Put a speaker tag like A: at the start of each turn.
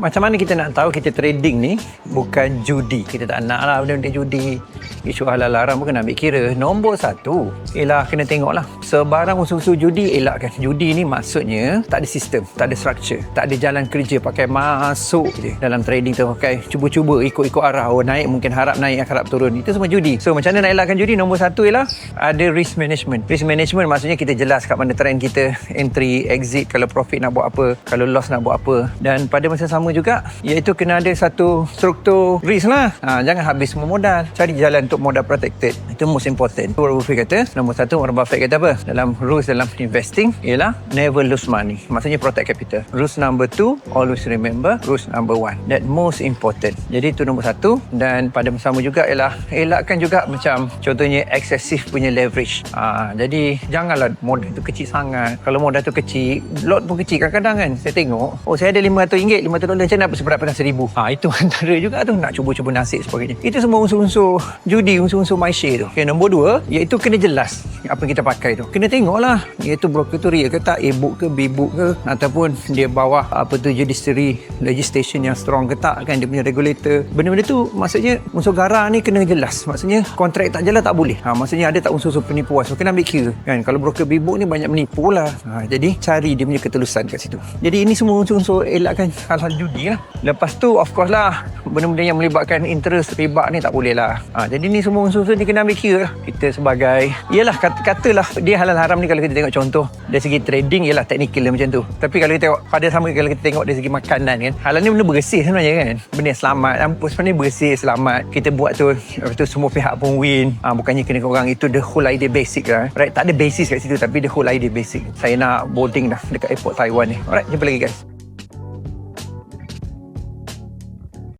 A: Macam mana kita nak tahu kita trading ni bukan judi? Kita tak nak lah benda-benda judi. Isu halal haram bukan ambil kira. Nombor satu, ialah kena tengok lah. Sebarang unsur-unsur judi elakkan. Judi ni maksudnya tak ada sistem, tak ada structure, tak ada jalan kerja, pakai masuk je. Dalam trading tu pakai cuba-cuba ikut-ikut arah. Oh naik mungkin harap naik, harap turun. Itu semua judi. So macam mana nak elakkan judi? Nombor satu ialah ada risk management. Risk management maksudnya kita jelas kat mana trend kita, entry, exit, kalau profit nak buat apa, kalau loss nak buat apa. Dan pada masa sama juga, iaitu kena ada satu struktur risk lah. Jangan habis semua modal. Cari jalan untuk modal protected. Itu most important. Warren Buffett kata, nombor satu, Warren Buffett kata apa? Dalam rules dalam investing ialah never lose money. Maksudnya protect capital. Rules number 2, always remember rules number 1. That most important. Jadi itu nombor satu. Dan pada masa sama juga ialah elakkan juga macam contohnya excessive punya leverage. Jadi janganlah modal tu kecil sangat. Kalau modal tu kecil, lot pun kecil. Kadang-kadang kan saya tengok, oh saya ada RM500, $500 macam nak seberapa RM1,000. Itu antara juga tu nak cuba-cuba nasib sebagainya. Itu semua unsur-unsur judi, unsur-unsur my share tu. Okay, nombor 2, iaitu kena jelas apa yang kita pakai tu. Kena tengoklah, iaitu broker tu real ke tak, A-book ke, B-book ke, ataupun dia bawah apa tu judiciary legislation yang strong ke tak kan, dia punya regulator. Benda-benda tu maksudnya unsur garang ni kena jelas. Maksudnya kontrak tak jelas tak boleh. Maksudnya ada tak unsur-unsur penipuan. So kena ambil kira kan. Kalau broker B-book ni banyak menipu lah. Jadi cari dia punya ketulusan kat situ. Jadi ini semua unsur-unsur elakkan hal-hal judi lah. Lepas tu of course lah, benda-benda yang melibatkan interest, riba ni tak boleh lah. Jadi ni semua unsur-unsur ni kena ambil kira lah. Kita sebagai, yelah katalah dia halal haram ni, kalau kita tengok contoh dari segi trading ialah technical dia macam tu. Tapi kalau kita tengok pada sama, kalau kita tengok dari segi makanan kan, halal ni benda bersih sebenarnya kan. Benda yang selamat, sebenarnya bersih, selamat. Kita buat tu, lepas tu semua pihak pun win. Bukannya kena orang itu the whole idea basic lah. Right, tak ada basis kat situ, tapi the whole idea basic. Saya nak boarding dah dekat airport Taiwan ni. Alright, jumpa lagi guys.